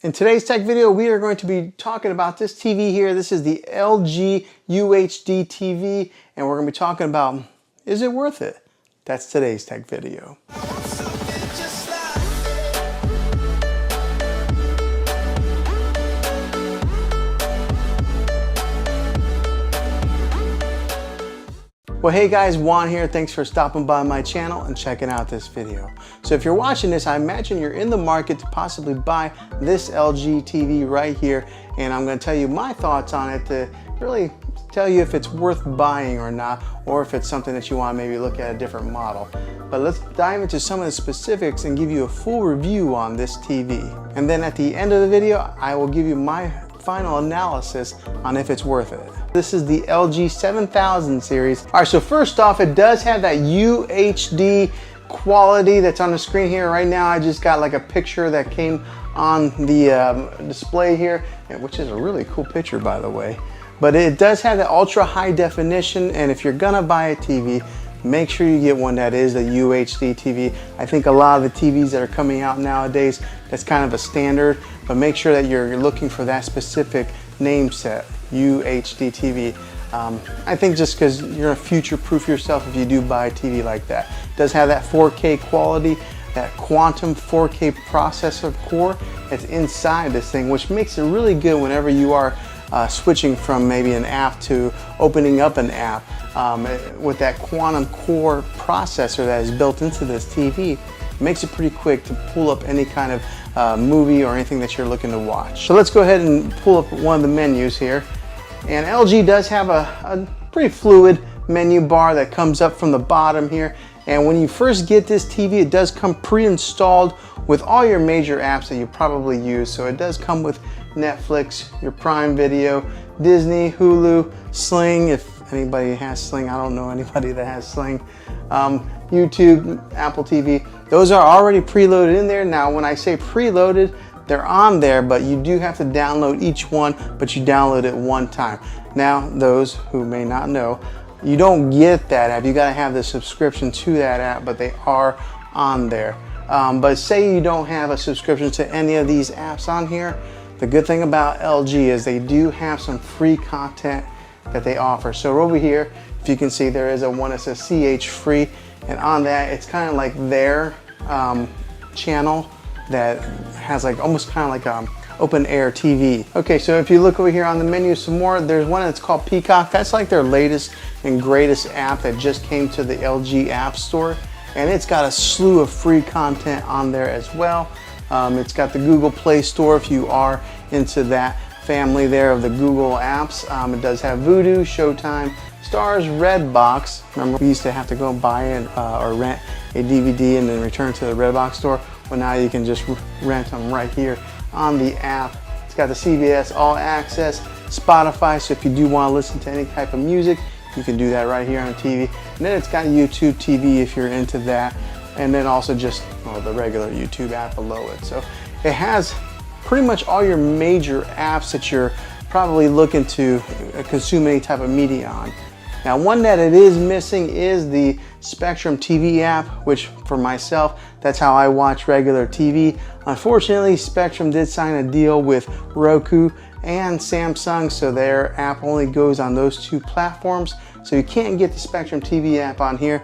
In today's tech video, we are going to be talking about this TV here. This is the LG UHD TV, and we're going to be talking about, is it worth it? That's today's tech video. Well, hey guys, Juan here. Thanks for stopping by my channel and checking out this video. So if you're watching this, I imagine you're in the market to possibly buy this LG TV right here. And I'm going to tell you my thoughts on it to really tell you if it's worth buying or not, or if it's something that you want to maybe look at a different model. But let's dive into some of the specifics and give you a full review on this TV. And then at the end of the video, I will give you my final analysis on if it's worth it. This is the LG 7000 series. All right, so first off, it does have that UHD quality that's on the screen here. Right now, I just got like a picture that came on the display here, which is a really cool picture, by the way. But it does have that ultra high definition, and if you're gonna buy a TV, make sure you get one that is a UHD TV. I think a lot of the TVs that are coming out nowadays, that's kind of a standard, but make sure that you're looking for that specific name set, UHD TV. I think just because you're gonna future-proof yourself if you do buy a TV like that. It does have that 4K quality, that quantum 4K processor core that's inside this thing, which makes it really good whenever you are switching from maybe an app to opening up an app. With that quantum core processor that is built into this TV, it makes it pretty quick to pull up any kind of movie or anything that you're looking to watch. So let's go ahead and pull up one of the menus here. And LG does have a pretty fluid menu bar that comes up from the bottom here. And when you first get this TV, it does come pre-installed with all your major apps that you probably use. So it does come with Netflix, your Prime Video, Disney, Hulu, Sling, if anybody has Sling. I don't know anybody that has Sling. YouTube, Apple TV. Those are already preloaded in there. Now, when I say preloaded, they're on there, but you do have to download each one, but you download it one time. Now, those who may not know, you don't get that app. You gotta have the subscription to that app, but they are on there. But say you don't have a subscription to any of these apps on here, the good thing about LG is they do have some free content that they offer. So over here, if you can see, there is one that says CH free, and on that, it's kind of like their channel that has like almost kind of like open air TV. Okay, so if you look over here on the menu some more, there's one that's called Peacock. That's like their latest and greatest app that just came to the LG App Store, and it's got a slew of free content on there as well. It's got the Google Play Store if you are into that family there of the Google apps. It does have Vudu, Showtime, Stars, Redbox. Remember, we used to have to go and buy or rent a DVD and then return to the Redbox store. Well, now you can just rent them right here on the app. It's got the CBS All Access, Spotify, so if you do want to listen to any type of music, you can do that right here on TV. And then it's got YouTube TV if you're into that, and then also just the regular YouTube app below it. So it has pretty much all your major apps that you're probably looking to consume any type of media on. Now, one that it is missing is the Spectrum TV app, which for myself, that's how I watch regular TV. Unfortunately, Spectrum did sign a deal with Roku and Samsung, so their app only goes on those two platforms. So you can't get the Spectrum TV app on here,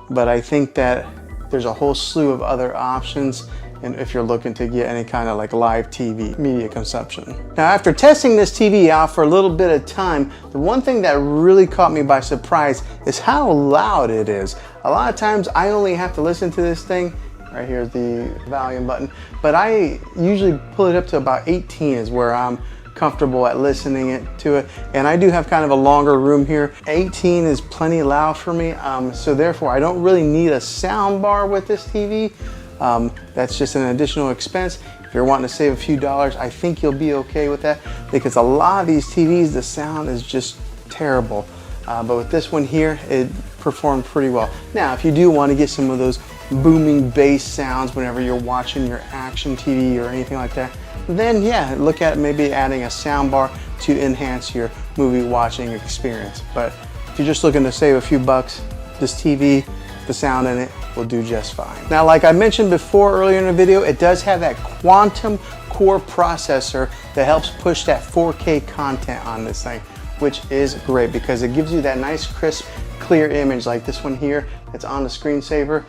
but I think that there's a whole slew of other options, and if you're looking to get any kind of like live TV media consumption. Now, after testing this TV out for a little bit of time, the one thing that really caught me by surprise is how loud it is. A lot of times I only have to listen to this thing, right here's the volume button, but I usually pull it up to about 18 is where I'm comfortable at listening to it, and I do have kind of a longer room here. 18 is plenty loud for me, so therefore I don't really need a sound bar with this TV. That's just an additional expense. If you're wanting to save a few dollars, I think you'll be okay with that, because a lot of these TVs, the sound is just terrible. But with this one here, it performed pretty well. Now, if you do want to get some of those booming bass sounds whenever you're watching your action TV or anything like that, then yeah, look at maybe adding a sound bar to enhance your movie watching experience. But if you're just looking to save a few bucks, this TV, the sound in it will do just fine. Now, like I mentioned before earlier in the video, it does have that quantum core processor that helps push that 4K content on this thing, which is great because it gives you that nice crisp clear image like this one here that's on the screensaver.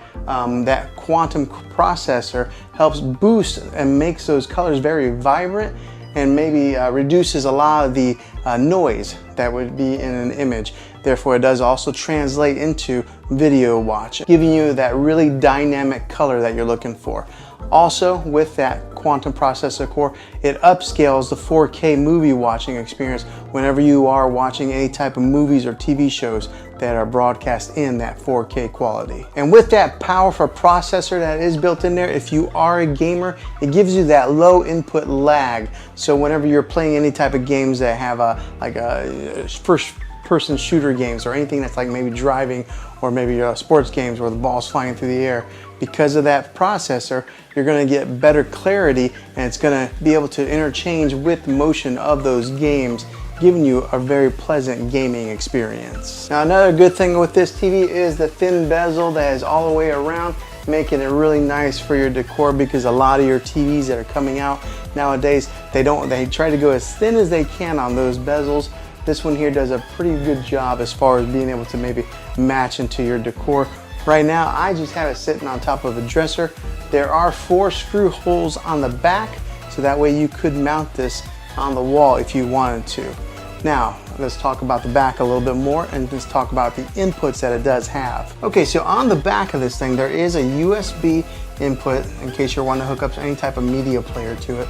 That quantum processor helps boost and makes those colors very vibrant, and maybe reduces a lot of the noise that would be in an image. Therefore, it does also translate into video watch, giving you that really dynamic color that you're looking for. Also, with that quantum processor core, it upscales the 4K movie watching experience whenever you are watching any type of movies or TV shows that are broadcast in that 4K quality. And with that powerful processor that is built in there, if you are a gamer, it gives you that low input lag. So whenever you're playing any type of games that have a first person shooter games or anything that's like maybe driving, or maybe sports games where the ball's flying through the air, because of that processor, you're going to get better clarity, and it's going to be able to interchange with motion of those games, giving you a very pleasant gaming experience. Now, another good thing with this TV is the thin bezel that is all the way around, making it really nice for your decor, because a lot of your TVs that are coming out nowadays, they try to go as thin as they can on those bezels. This one here does a pretty good job as far as being able to maybe match into your decor. Right now, I just have it sitting on top of a dresser. There are 4 screw holes on the back, so that way you could mount this on the wall if you wanted to. Now, let's talk about the back a little bit more, and let's talk about the inputs that it does have. Okay, so on the back of this thing, there is a USB input in case you're wanting to hook up any type of media player to it.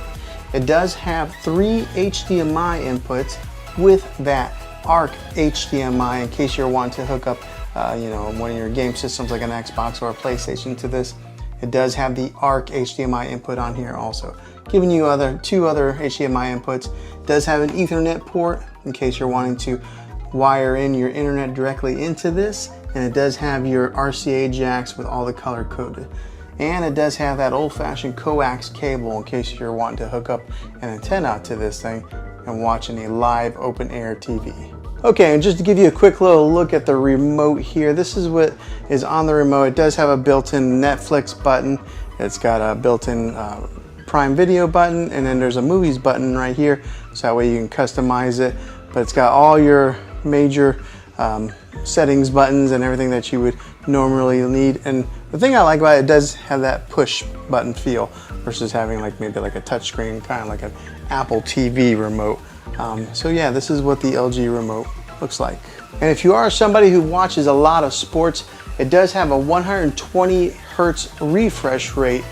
It does have 3 HDMI inputs with that ARC HDMI in case you're wanting to hook up one of your game systems like an Xbox or a PlayStation to this. It does have the ARC HDMI input on here also, giving you 2 other HDMI inputs. It does have an Ethernet port in case you're wanting to wire in your internet directly into this, and it does have your RCA jacks with all the color coded. And it does have that old-fashioned coax cable in case you're wanting to hook up an antenna to this thing and watching a live open air TV. Okay, and just to give you a quick little look at the remote here, this is what is on the remote. It does have a built-in Netflix button. It's got a built-in Prime Video button, and then there's a movies button right here, so that way you can customize it. But it's got all your major settings buttons and everything that you would normally need. And the thing I like about it does have that push button feel versus having maybe a touch screen, kind of like an Apple TV remote. So yeah, this is what the LG remote looks like. And if you are somebody who watches a lot of sports, it does have a 120 Hertz refresh rate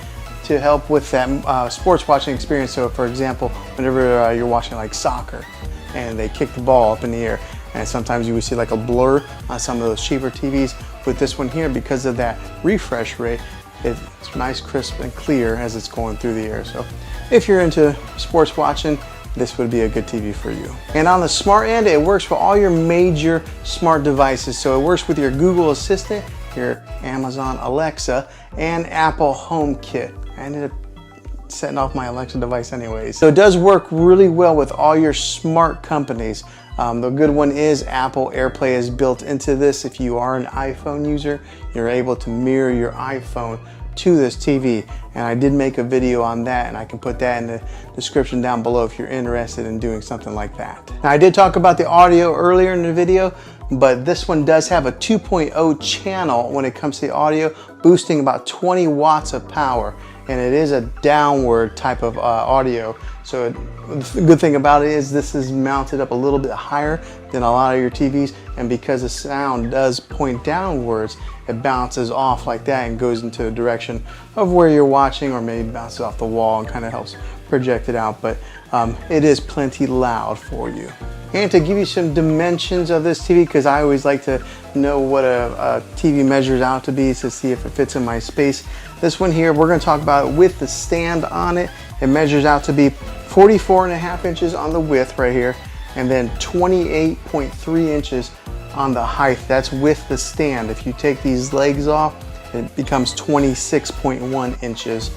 to help with that sports watching experience. So for example, whenever you're watching like soccer and they kick the ball up in the air, and sometimes you would see like a blur on some of those cheaper TVs. With this one here, because of that refresh rate, it's nice, crisp, and clear as it's going through the air. So if you're into sports watching, this would be a good TV for you. And on the smart end, it works for all your major smart devices. So it works with your Google Assistant, your Amazon Alexa, and Apple HomeKit. I ended up setting off my Alexa device anyways. So it does work really well with all your smart companies. The good one is Apple AirPlay is built into this. If you are an iPhone user, you're able to mirror your iPhone to this TV, and I did make a video on that, and I can put that in the description down below if you're interested in doing something like that. Now, I did talk about the audio earlier in the video, but this one does have a 2.0 channel when it comes to the audio, boosting about 20 watts of power, and it is a downward type of audio. So the good thing about it is this is mounted up a little bit higher than a lot of your TVs, and because the sound does point downwards, it bounces off like that and goes into the direction of where you're watching, or maybe bounces off the wall and kind of helps project it out, but it is plenty loud for you. And to give you some dimensions of this TV, because I always like to know what a TV measures out to be to see if it fits in my space. This one here, we're going to talk about it with the stand on it. It measures out to be 44.5 inches on the width right here, and then 28.3 inches on the height. That's with the stand. If you take these legs off, it becomes 26.1 inches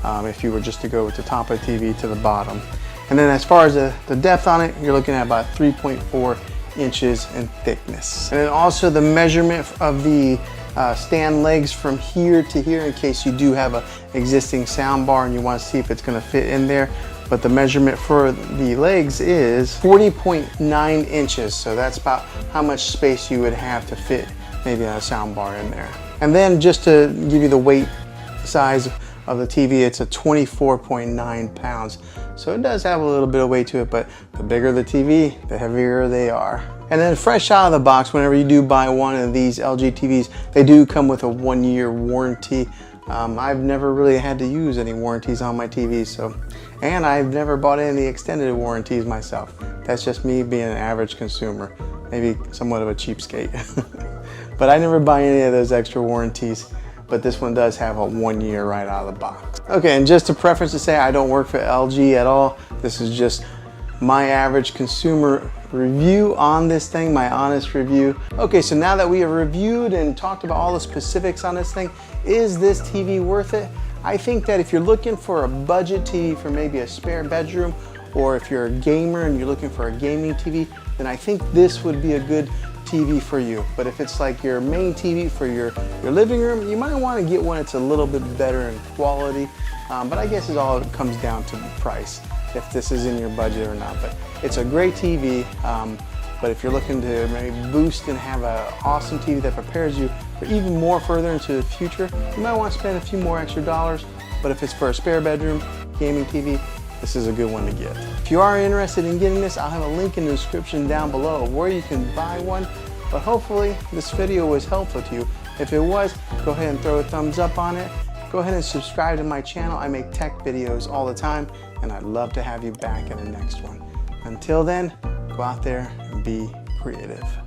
if you were just to go with the top of the TV to the bottom. And then as far as the depth on it, you're looking at about 3.4 inches in thickness. And then also the measurement of the stand legs from here to here, in case you do have an existing sound bar and you want to see if it's going to fit in there. but the measurement for the legs is 40.9 inches. So that's about how much space you would have to fit maybe a sound bar in there. And then just to give you the weight size of the TV, it's a 24.9 pounds. So it does have a little bit of weight to it, but the bigger the TV, the heavier they are. And then fresh out of the box, whenever you do buy one of these LG TVs, they do come with a 1-year warranty. I've never really had to use any warranties on my TV, and I've never bought any extended warranties myself. That's just me being an average consumer, maybe somewhat of a cheapskate. But I never buy any of those extra warranties, but this one does have a 1-year right out of the box. Okay, and just a preference to say I don't work for LG at all. This is just my average consumer review on this thing, my honest review. Okay, so now that we have reviewed and talked about all the specifics on this thing, is this TV worth it? I think that if you're looking for a budget TV for maybe a spare bedroom, or if you're a gamer and you're looking for a gaming TV, then I think this would be a good TV for you. But if it's like your main TV for your living room, you might want to get one that's a little bit better in quality. But I guess it all comes down to the price, if this is in your budget or not. But it's a great TV. But if you're looking to maybe boost and have an awesome TV that prepares you for even more further into the future, you might want to spend a few more extra dollars. But if it's for a spare bedroom gaming TV, this is a good one to get. If you are interested in getting this, I'll have a link in the description down below of where you can buy one. But hopefully this video was helpful to you. If it was, go ahead and throw a thumbs up on it. Go ahead and subscribe to my channel. I make tech videos all the time, and I'd love to have you back in the next one. Until then, go out there and be creative.